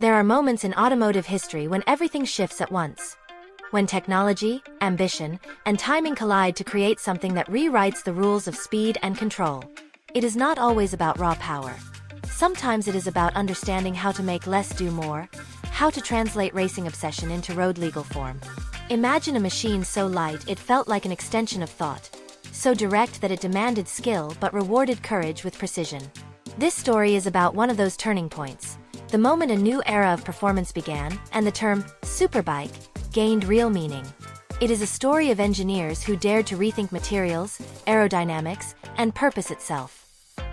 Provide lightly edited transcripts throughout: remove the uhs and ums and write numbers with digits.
There are moments in automotive history when everything shifts at once. When technology, ambition, and timing collide to create something that rewrites the rules of speed and control. It is not always about raw power. Sometimes it is about understanding how to make less do more, how to translate racing obsession into road legal form. Imagine a machine so light it felt like an extension of thought, so direct that it demanded skill but rewarded courage with precision. This story is about one of those turning points, the moment a new era of performance began, and the term superbike gained real meaning. It is a story of engineers who dared to rethink materials, aerodynamics, and purpose itself.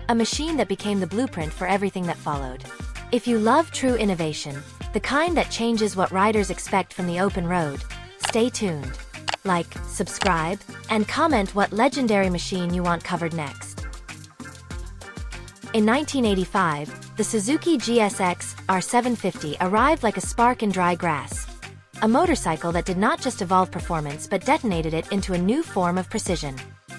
A machine that became the blueprint for everything that followed. If you love true innovation, the kind that changes what riders expect from the open road, stay tuned. Like, subscribe, and comment what legendary machine you want covered next. In 1985, the Suzuki GSX-R750 arrived like a spark in dry grass. A motorcycle that did not just evolve performance but detonated it into a new form of precision.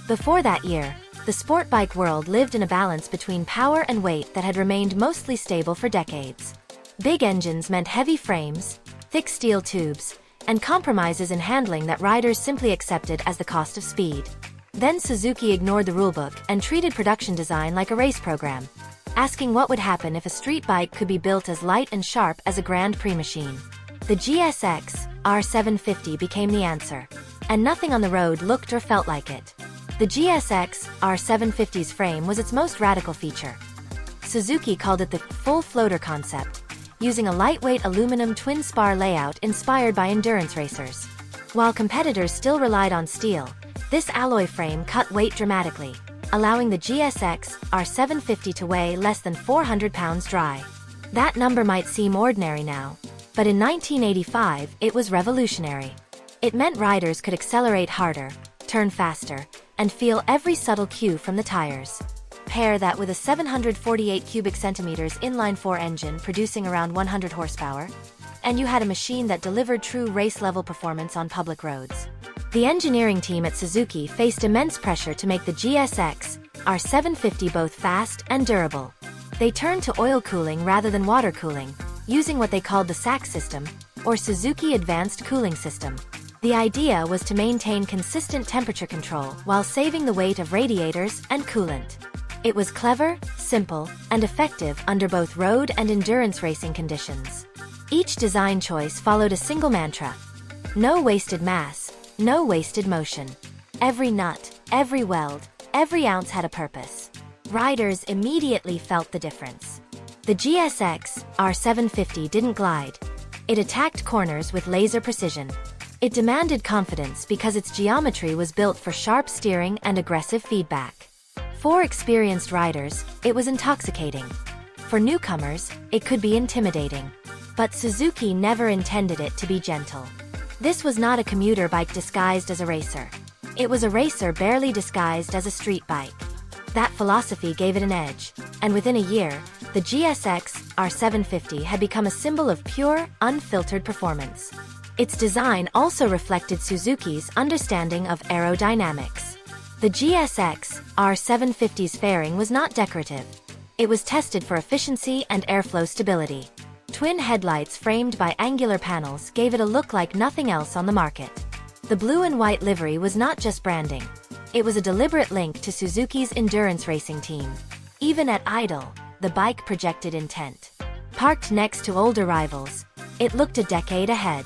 Before that year, the sport bike world lived in a balance between power and weight that had remained mostly stable for decades. Big engines meant heavy frames, thick steel tubes, and compromises in handling that riders simply accepted as the cost of speed. Then Suzuki ignored the rulebook and treated production design like a race program, asking what would happen if a street bike could be built as light and sharp as a Grand Prix machine. The GSX-R750 became the answer, and nothing on the road looked or felt like it. The GSX-R750's frame was its most radical feature. Suzuki called it the full floater concept, using a lightweight aluminum twin-spar layout inspired by endurance racers. While competitors still relied on steel, this alloy frame cut weight dramatically, allowing the GSX-R750 to weigh less than 400 pounds dry. That number might seem ordinary now, but in 1985 it was revolutionary. It meant riders could accelerate harder, turn faster, and feel every subtle cue from the tires. Pair that with a 748 cubic centimeters inline-4 engine producing around 100 horsepower, and you had a machine that delivered true race-level performance on public roads. The engineering team at Suzuki faced immense pressure to make the GSX-R750 both fast and durable. They turned to oil cooling rather than water cooling, using what they called the SAC system, or Suzuki Advanced Cooling System. The idea was to maintain consistent temperature control while saving the weight of radiators and coolant. It was clever, simple, and effective under both road and endurance racing conditions. Each design choice followed a single mantra: no wasted mass, no wasted motion. Every nut, every weld, every ounce had a purpose. Riders immediately felt the difference. The GSX-R750 didn't glide. It attacked corners with laser precision. It demanded confidence because its geometry was built for sharp steering and aggressive feedback. For experienced riders, it was intoxicating. For newcomers, it could be intimidating. But Suzuki never intended it to be gentle. This was not a commuter bike disguised as a racer. It was a racer barely disguised as a street bike. That philosophy gave it an edge, and within a year, the GSX-R750 had become a symbol of pure, unfiltered performance. Its design also reflected Suzuki's understanding of aerodynamics. The GSX-R750's fairing was not decorative. It was tested for efficiency and airflow stability. Twin headlights framed by angular panels gave it a look like nothing else on the market. The blue and white livery was not just branding. It was a deliberate link to Suzuki's endurance racing team. Even at idle, the bike projected intent. Parked next to older rivals, it looked a decade ahead.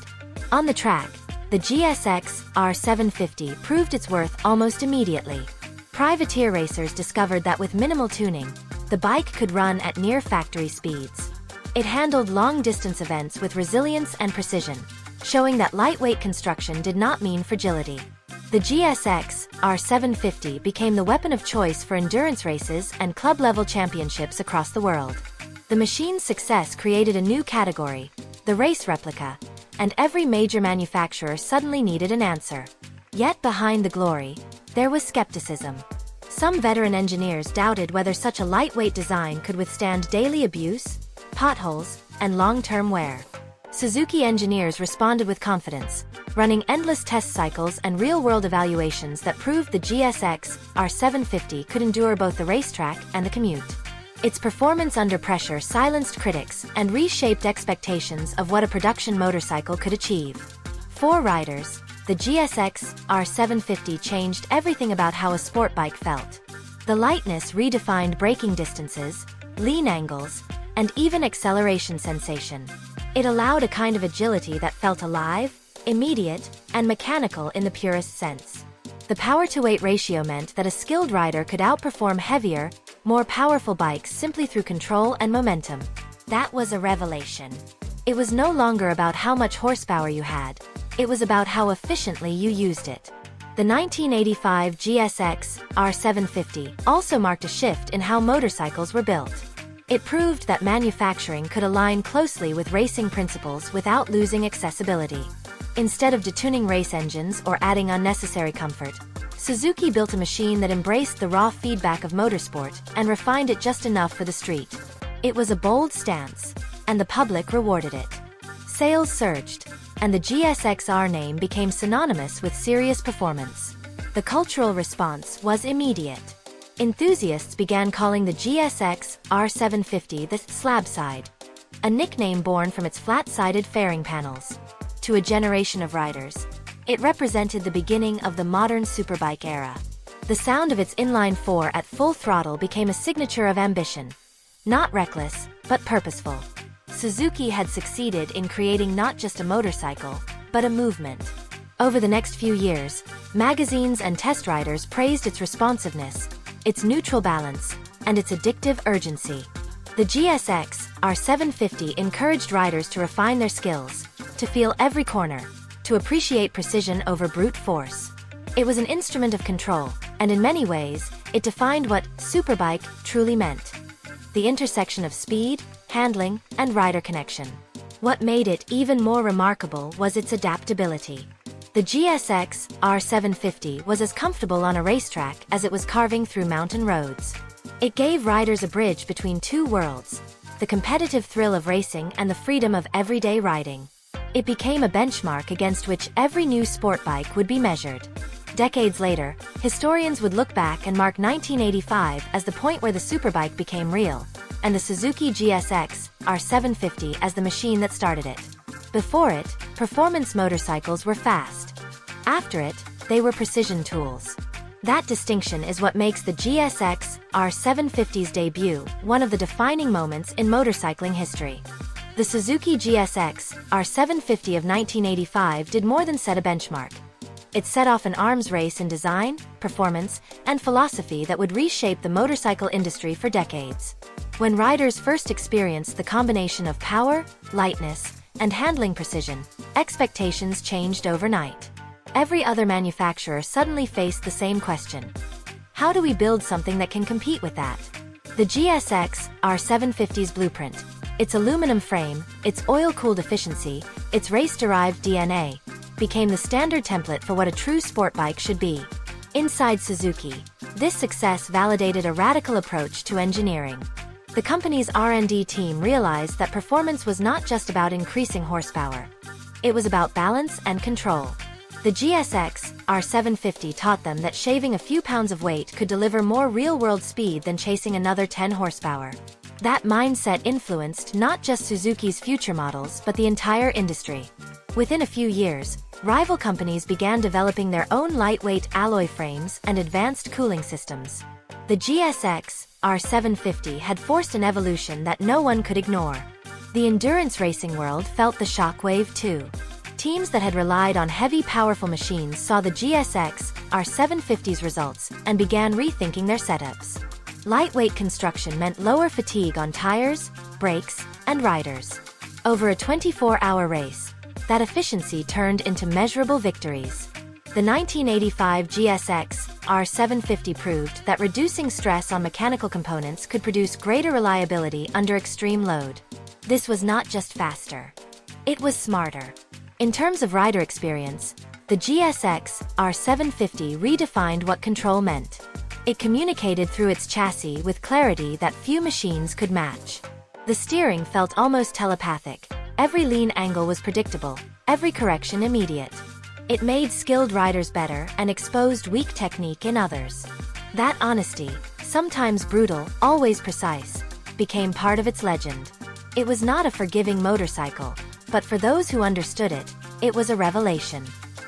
On the track, the GSX-R750 proved its worth almost immediately. Privateer racers discovered that with minimal tuning, the bike could run at near factory speeds. It handled long-distance events with resilience and precision, showing that lightweight construction did not mean fragility. The GSX-R750 became the weapon of choice for endurance races and club-level championships across the world. The machine's success created a new category, the race replica, and every major manufacturer suddenly needed an answer. Yet behind the glory, there was skepticism. Some veteran engineers doubted whether such a lightweight design could withstand daily abuse, potholes, and long-term wear. Suzuki engineers responded with confidence, running endless test cycles and real-world evaluations that proved the GSX-R750 could endure both the racetrack and the commute. Its performance under pressure silenced critics and reshaped expectations of what a production motorcycle could achieve. For riders, the GSX-R750 changed everything about how a sport bike felt. The lightness redefined braking distances, lean angles, and even acceleration sensation. It allowed a kind of agility that felt alive, immediate, and mechanical in the purest sense. The power-to-weight ratio meant that a skilled rider could outperform heavier, more powerful bikes simply through control and momentum. That was a revelation. It was no longer about how much horsepower you had. It was about how efficiently you used it. The 1985 GSX-R750 also marked a shift in how motorcycles were built. It proved that manufacturing could align closely with racing principles without losing accessibility. Instead of detuning race engines or adding unnecessary comfort, Suzuki built a machine that embraced the raw feedback of motorsport and refined it just enough for the street. It was a bold stance, and the public rewarded it. Sales surged, and the GSX-R name became synonymous with serious performance. The cultural response was immediate. Enthusiasts began calling the GSX-R750 the slab-side, a nickname born from its flat-sided fairing panels. To a generation of riders, it represented the beginning of the modern superbike era. The sound of its inline-4 at full throttle became a signature of ambition. Not reckless, but purposeful. Suzuki had succeeded in creating not just a motorcycle, but a movement. Over the next few years, magazines and test riders praised its responsiveness, its neutral balance, and its addictive urgency. The GSX-R750 encouraged riders to refine their skills, to feel every corner, to appreciate precision over brute force. It was an instrument of control, and in many ways, it defined what superbike truly meant. The intersection of speed, handling, and rider connection. What made it even more remarkable was its adaptability. The GSX-R750 was as comfortable on a racetrack as it was carving through mountain roads. It gave riders a bridge between two worlds, the competitive thrill of racing and the freedom of everyday riding. It became a benchmark against which every new sport bike would be measured. Decades later, historians would look back and mark 1985 as the point where the superbike became real, and the Suzuki GSX-R750 as the machine that started it. Before it, performance motorcycles were fast. After it, they were precision tools. That distinction is what makes the GSX-R750's debut one of the defining moments in motorcycling history. The Suzuki GSX-R750 of 1985 did more than set a benchmark. It set off an arms race in design, performance, and philosophy that would reshape the motorcycle industry for decades. When riders first experienced the combination of power, lightness, and handling precision, expectations changed overnight. Every other manufacturer suddenly faced the same question. How do we build something that can compete with that? The GSX-R750's blueprint, its aluminum frame, its oil-cooled efficiency, its race-derived DNA, became the standard template for what a true sport bike should be. Inside Suzuki, this success validated a radical approach to engineering. The company's R&D team realized that performance was not just about increasing horsepower. It was about balance and control. The GSX-R750 taught them that shaving a few pounds of weight could deliver more real-world speed than chasing another 10 horsepower. That mindset influenced not just Suzuki's future models but the entire industry. Within a few years, rival companies began developing their own lightweight alloy frames and advanced cooling systems. The GSX-R750 had forced an evolution that no one could ignore. The endurance racing world felt the shockwave too. Teams that had relied on heavy, powerful machines saw the GSX-R750's results and began rethinking their setups. Lightweight construction meant lower fatigue on tires, brakes, and riders. Over a 24-hour race, that efficiency turned into measurable victories. The 1985 GSX-R750 proved that reducing stress on mechanical components could produce greater reliability under extreme load. This was not just faster. It was smarter. In terms of rider experience, the GSX-R750 redefined what control meant. It communicated through its chassis with clarity that few machines could match. The steering felt almost telepathic. Every lean angle was predictable, every correction immediate. It made skilled riders better and exposed weak technique in others. That honesty, sometimes brutal, always precise, became part of its legend. It was not a forgiving motorcycle, but for those who understood it, it was a revelation.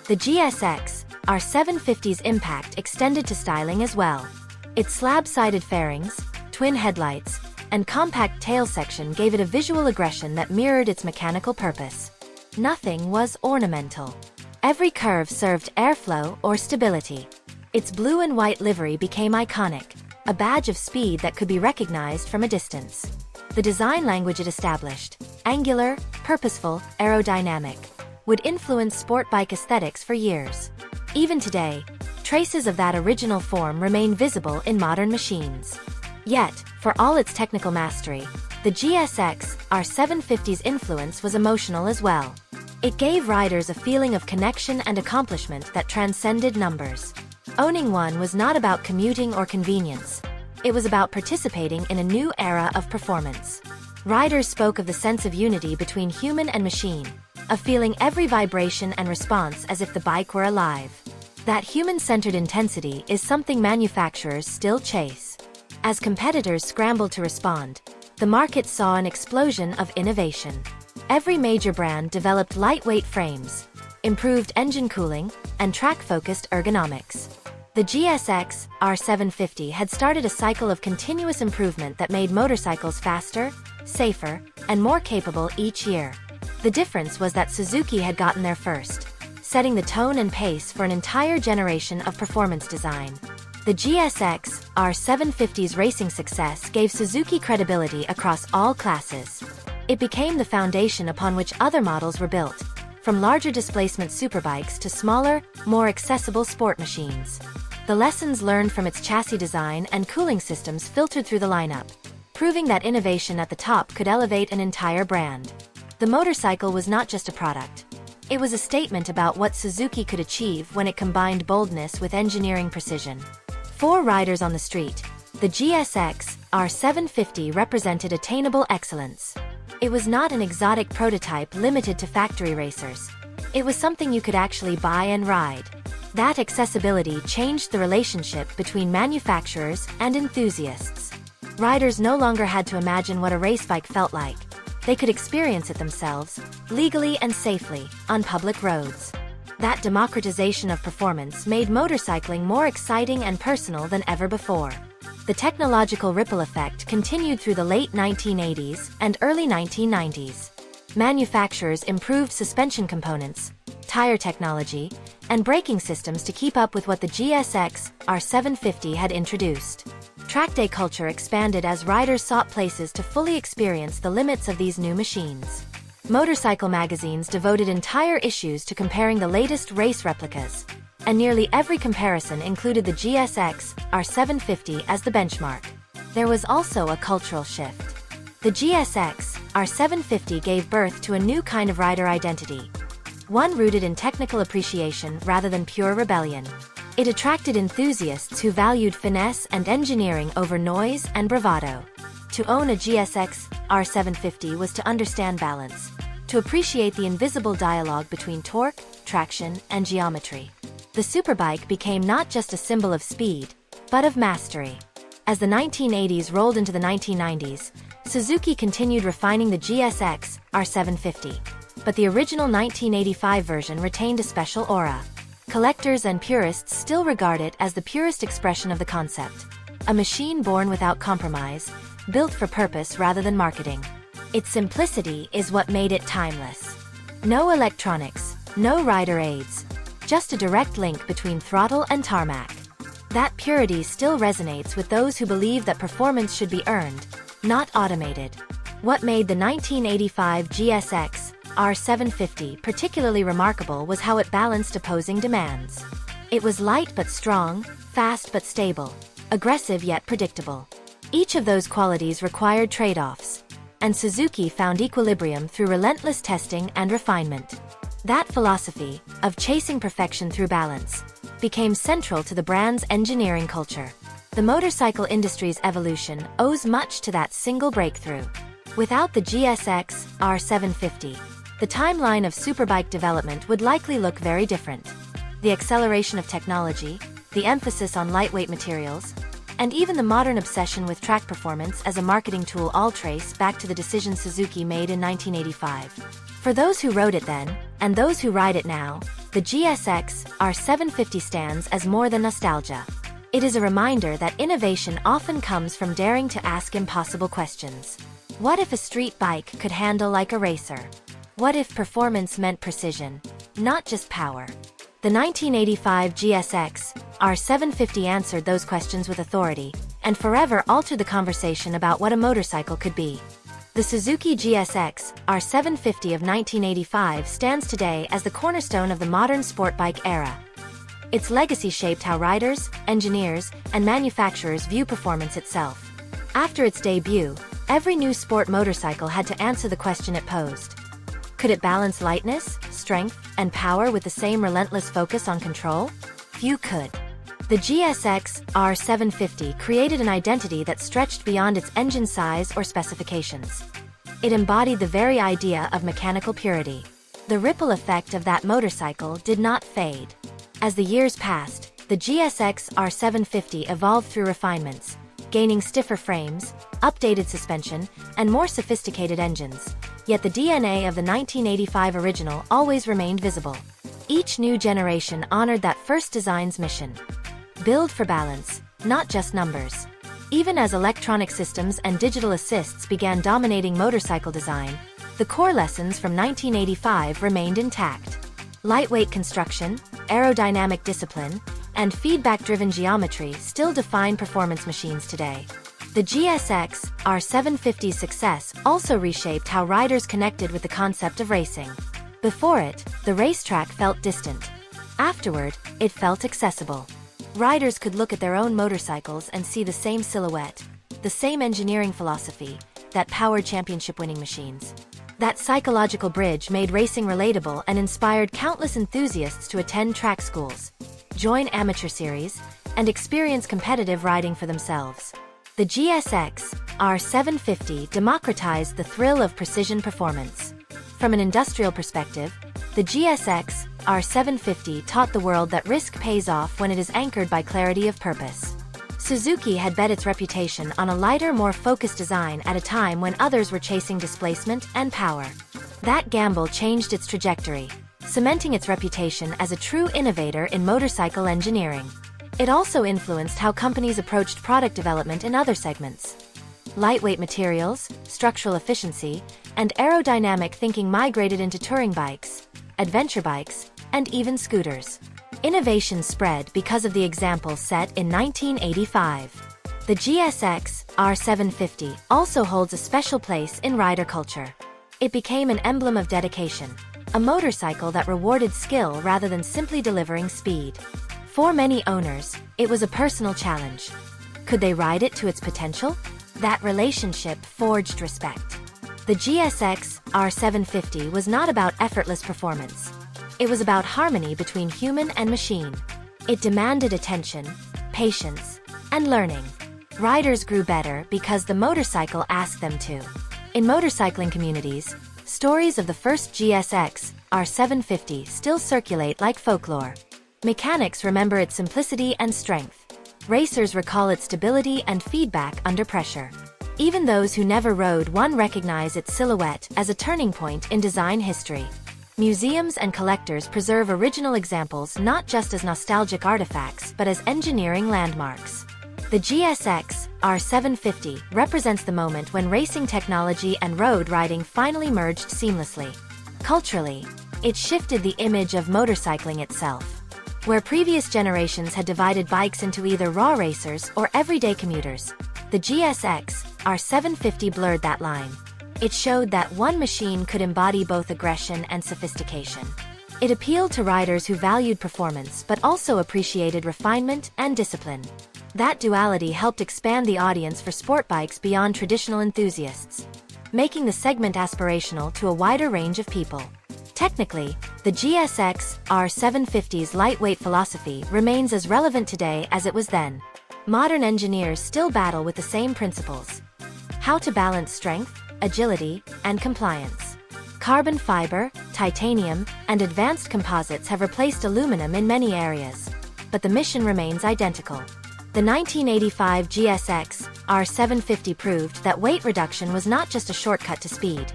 The GSX-R750's impact extended to styling as well. Its slab-sided fairings, twin headlights, and compact tail section gave it a visual aggression that mirrored its mechanical purpose. Nothing was ornamental. Every curve served airflow or stability. Its blue and white livery became iconic, a badge of speed that could be recognized from a distance. The design language it established, angular, purposeful, aerodynamic, would influence sport bike aesthetics for years. Even today, traces of that original form remain visible in modern machines. Yet, for all its technical mastery, the GSX-R750's influence was emotional as well. It gave riders a feeling of connection and accomplishment that transcended numbers. Owning one was not about commuting or convenience. It was about participating in a new era of performance. Riders spoke of the sense of unity between human and machine, of feeling every vibration and response as if the bike were alive. That human-centered intensity is something manufacturers still chase. As competitors scrambled to respond, the market saw an explosion of innovation. Every major brand developed lightweight frames, improved engine cooling, and track-focused ergonomics. The GSX-R750 had started a cycle of continuous improvement that made motorcycles faster, safer, and more capable each year. The difference was that Suzuki had gotten there first, setting the tone and pace for an entire generation of performance design. The GSX-R750's racing success gave Suzuki credibility across all classes. It became the foundation upon which other models were built, from larger displacement superbikes to smaller, more accessible sport machines. The lessons learned from its chassis design and cooling systems filtered through the lineup, proving that innovation at the top could elevate an entire brand. The motorcycle was not just a product. It was a statement about what Suzuki could achieve when it combined boldness with engineering precision. For riders on the street, the GSX-R750 represented attainable excellence. It was not an exotic prototype limited to factory racers. It was something you could actually buy and ride. That accessibility changed the relationship between manufacturers and enthusiasts. Riders no longer had to imagine what a race bike felt like. They could experience it themselves, legally and safely, on public roads. That democratization of performance made motorcycling more exciting and personal than ever before. The technological ripple effect continued through the late 1980s and early 1990s. Manufacturers improved suspension components, tire technology, and braking systems to keep up with what the GSX-R750 had introduced. Track day culture expanded as riders sought places to fully experience the limits of these new machines. Motorcycle magazines devoted entire issues to comparing the latest race replicas, and nearly every comparison included the GSX-R750 as the benchmark. There was also a cultural shift. The GSX-R750 gave birth to a new kind of rider identity, one rooted in technical appreciation rather than pure rebellion. It attracted enthusiasts who valued finesse and engineering over noise and bravado. To own a GSX-R750 was to understand balance, to appreciate the invisible dialogue between torque, traction, and geometry. The superbike became not just a symbol of speed, but of mastery. As the 1980s rolled into the 1990s, Suzuki continued refining the GSX-R750, but the original 1985 version retained a special aura. Collectors and purists still regard it as the purest expression of the concept. A machine born without compromise, built for purpose rather than marketing. Its simplicity is what made it timeless. No electronics, no rider aids, just a direct link between throttle and tarmac. That purity still resonates with those who believe that performance should be earned, not automated. What made the 1985 GSX-R750 particularly remarkable was how it balanced opposing demands. It was light but strong, fast but stable, aggressive yet predictable. Each of those qualities required trade-offs, and Suzuki found equilibrium through relentless testing and refinement. That philosophy, of chasing perfection through balance, became central to the brand's engineering culture. The motorcycle industry's evolution owes much to that single breakthrough. Without the GSX-R750, the timeline of superbike development would likely look very different. The acceleration of technology, the emphasis on lightweight materials, And even the modern obsession with track performance as a marketing tool all trace back to the decision Suzuki made in 1985. For those who rode it then, and those who ride it now, the GSX-R750 stands as more than nostalgia. It is a reminder that innovation often comes from daring to ask impossible questions. What if a street bike could handle like a racer? What if performance meant precision, not just power? The 1985 GSX-R750 answered those questions with authority, and forever altered the conversation about what a motorcycle could be. The Suzuki GSX-R750 of 1985 stands today as the cornerstone of the modern sport bike era. Its legacy shaped how riders, engineers, and manufacturers view performance itself. After its debut, every new sport motorcycle had to answer the question it posed. Could it balance lightness, strength, and power with the same relentless focus on control? Few could. The GSX-R750 created an identity that stretched beyond its engine size or specifications. It embodied the very idea of mechanical purity. The ripple effect of that motorcycle did not fade. As the years passed, the GSX-R750 evolved through refinements, gaining stiffer frames, updated suspension, and more sophisticated engines. Yet the DNA of the 1985 original always remained visible. Each new generation honored that first design's mission. Build for balance, not just numbers. Even as electronic systems and digital assists began dominating motorcycle design, the core lessons from 1985 remained intact. Lightweight construction, aerodynamic discipline, and feedback-driven geometry still define performance machines today. The GSX-R750's success also reshaped how riders connected with the concept of racing. Before it, the racetrack felt distant. Afterward, it felt accessible. Riders could look at their own motorcycles and see the same silhouette, the same engineering philosophy, that powered championship-winning machines. That psychological bridge made racing relatable and inspired countless enthusiasts to attend track schools, join amateur series, and experience competitive riding for themselves. The GSX-R750 democratized the thrill of precision performance. From an industrial perspective, the GSX-R750 taught the world that risk pays off when it is anchored by clarity of purpose. Suzuki had bet its reputation on a lighter, more focused design at a time when others were chasing displacement and power. That gamble changed its trajectory, cementing its reputation as a true innovator in motorcycle engineering. It also influenced how companies approached product development in other segments. Lightweight materials, structural efficiency, and aerodynamic thinking migrated into touring bikes, adventure bikes, and even scooters. Innovation spread because of the example set in 1985. The GSX-R750 also holds a special place in rider culture. It became an emblem of dedication, a motorcycle that rewarded skill rather than simply delivering speed. For many owners, it was a personal challenge. Could they ride it to its potential? That relationship forged respect. The GSX-R750 was not about effortless performance. It was about harmony between human and machine. It demanded attention, patience, and learning. Riders grew better because the motorcycle asked them to. In motorcycling communities, stories of the first GSX-R750 still circulate like folklore. Mechanics remember its simplicity and strength. Racers recall its stability and feedback under pressure. Even those who never rode one recognize its silhouette as a turning point in design history. Museums and collectors preserve original examples not just as nostalgic artifacts but as engineering landmarks. The GSX-R750 represents the moment when racing technology and road riding finally merged seamlessly. Culturally, it shifted the image of motorcycling itself. Where previous generations had divided bikes into either raw racers or everyday commuters, the GSX-R750 blurred that line. It showed that one machine could embody both aggression and sophistication. It appealed to riders who valued performance but also appreciated refinement and discipline. That duality helped expand the audience for sport bikes beyond traditional enthusiasts, making the segment aspirational to a wider range of people. Technically, the GSX-R750's lightweight philosophy remains as relevant today as it was then. Modern engineers still battle with the same principles. How to balance strength, agility, and compliance. Carbon fiber, titanium, and advanced composites have replaced aluminum in many areas. But the mission remains identical. The 1985 GSX-R750 proved that weight reduction was not just a shortcut to speed.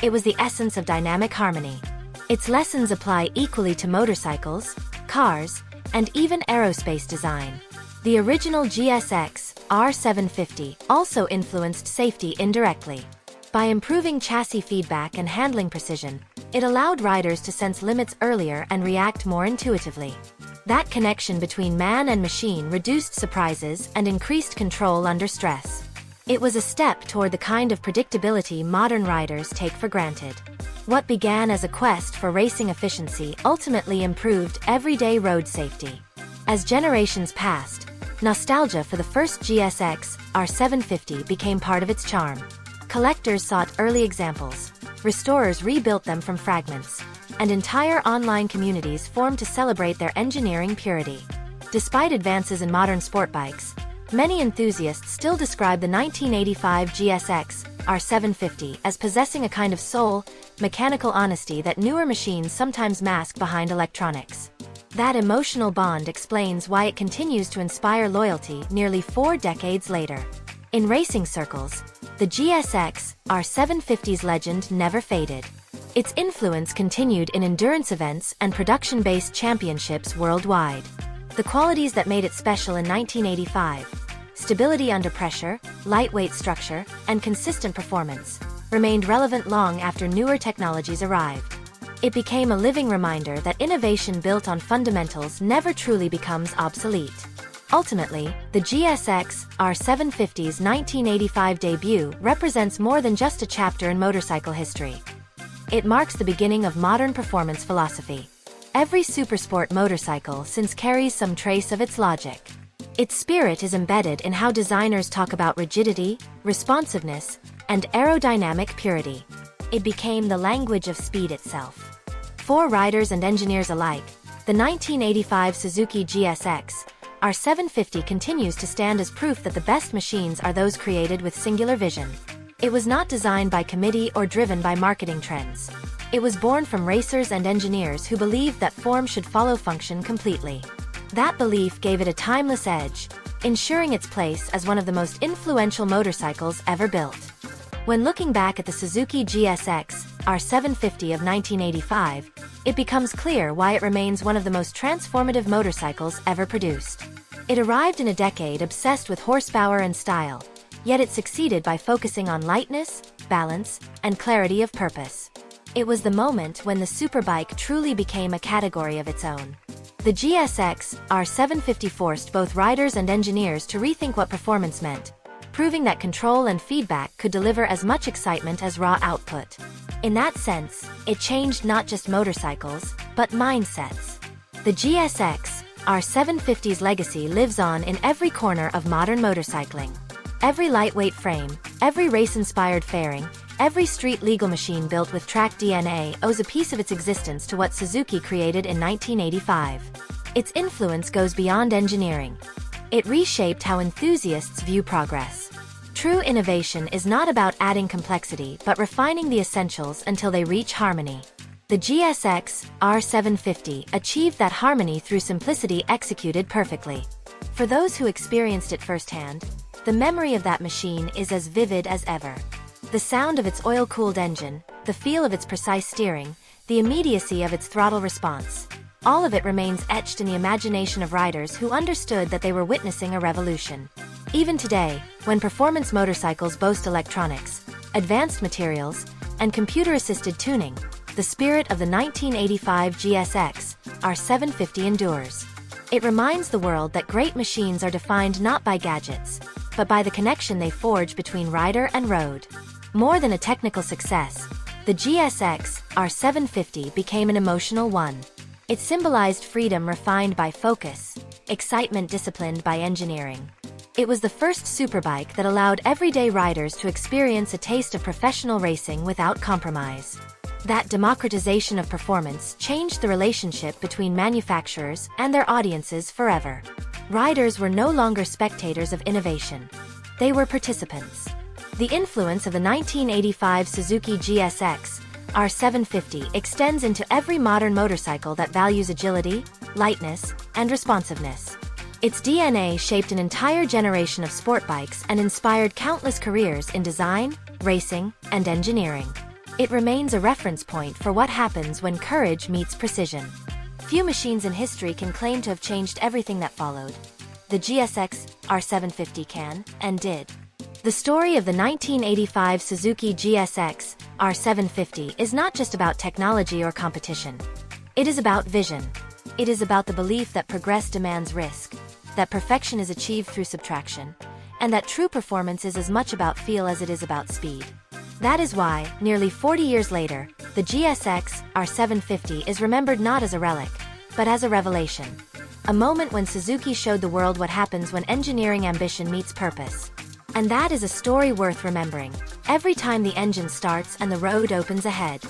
It was the essence of dynamic harmony. Its lessons apply equally to motorcycles, cars, and even aerospace design. The original GSX-R750 also influenced safety indirectly. By improving chassis feedback and handling precision, it allowed riders to sense limits earlier and react more intuitively. That connection between man and machine reduced surprises and increased control under stress. It was a step toward the kind of predictability modern riders take for granted. What began as a quest for racing efficiency ultimately improved everyday road safety. As generations passed, nostalgia for the first GSX-R750 became part of its charm. Collectors sought early examples, restorers rebuilt them from fragments, and entire online communities formed to celebrate their engineering purity. Despite advances in modern sport bikes, many enthusiasts still describe the 1985 GSX-R750 as possessing a kind of soul, mechanical honesty that newer machines sometimes mask behind electronics. That emotional bond explains why it continues to inspire loyalty nearly 4 decades later. In racing circles, the GSX-R750's legend never faded. Its influence continued in endurance events and production-based championships worldwide. The qualities that made it special in 1985, stability under pressure, lightweight structure, and consistent performance, remained relevant long after newer technologies arrived. It became a living reminder that innovation built on fundamentals never truly becomes obsolete. Ultimately, the GSX-R750's 1985 debut represents more than just a chapter in motorcycle history. It marks the beginning of modern performance philosophy. Every supersport motorcycle since carries some trace of its logic. Its spirit is embedded in how designers talk about rigidity, responsiveness, and aerodynamic purity. It became the language of speed itself. For riders and engineers alike, the 1985 Suzuki GSX-R750 continues to stand as proof that the best machines are those created with singular vision. It was not designed by committee or driven by marketing trends. It was born from racers and engineers who believed that form should follow function completely. That belief gave it a timeless edge, ensuring its place as one of the most influential motorcycles ever built. When looking back at the Suzuki GSX-R750 of 1985, it becomes clear why it remains one of the most transformative motorcycles ever produced. It arrived in a decade obsessed with horsepower and style, yet it succeeded by focusing on lightness, balance, and clarity of purpose. It was the moment when the superbike truly became a category of its own. The GSX-R750 forced both riders and engineers to rethink what performance meant, proving that control and feedback could deliver as much excitement as raw output. In that sense, it changed not just motorcycles, but mindsets. The GSX-R750's legacy lives on in every corner of modern motorcycling. Every lightweight frame, every race-inspired fairing, every street-legal machine built with track DNA owes a piece of its existence to what Suzuki created in 1985. Its influence goes beyond engineering. It reshaped how enthusiasts view progress. True innovation is not about adding complexity but refining the essentials until they reach harmony. The GSX-R750 achieved that harmony through simplicity executed perfectly. For those who experienced it firsthand, the memory of that machine is as vivid as ever. The sound of its oil-cooled engine, the feel of its precise steering, the immediacy of its throttle response. All of it remains etched in the imagination of riders who understood that they were witnessing a revolution. Even today, when performance motorcycles boast electronics, advanced materials, and computer-assisted tuning, the spirit of the 1985 GSX-R750 endures. It reminds the world that great machines are defined not by gadgets, but by the connection they forge between rider and road. More than a technical success, the GSX-R750 became an emotional one. It symbolized freedom refined by focus, excitement disciplined by engineering. It was the first superbike that allowed everyday riders to experience a taste of professional racing without compromise. That democratization of performance changed the relationship between manufacturers and their audiences forever. Riders were no longer spectators of innovation. They were participants. The influence of the 1985 Suzuki GSX-R750 extends into every modern motorcycle that values agility, lightness, and responsiveness. Its DNA shaped an entire generation of sport bikes and inspired countless careers in design, racing, and engineering. It remains a reference point for what happens when courage meets precision. Few machines in history can claim to have changed everything that followed. The GSX-R750 can, and did. The story of the 1985 Suzuki GSX-R750 is not just about technology or competition. It is about vision. It is about the belief that progress demands risk, that perfection is achieved through subtraction, and that true performance is as much about feel as it is about speed. That is why, nearly 40 years later, the GSX-R750 is remembered not as a relic, but as a revelation. A moment when Suzuki showed the world what happens when engineering ambition meets purpose. And that is a story worth remembering, every time the engine starts and the road opens ahead.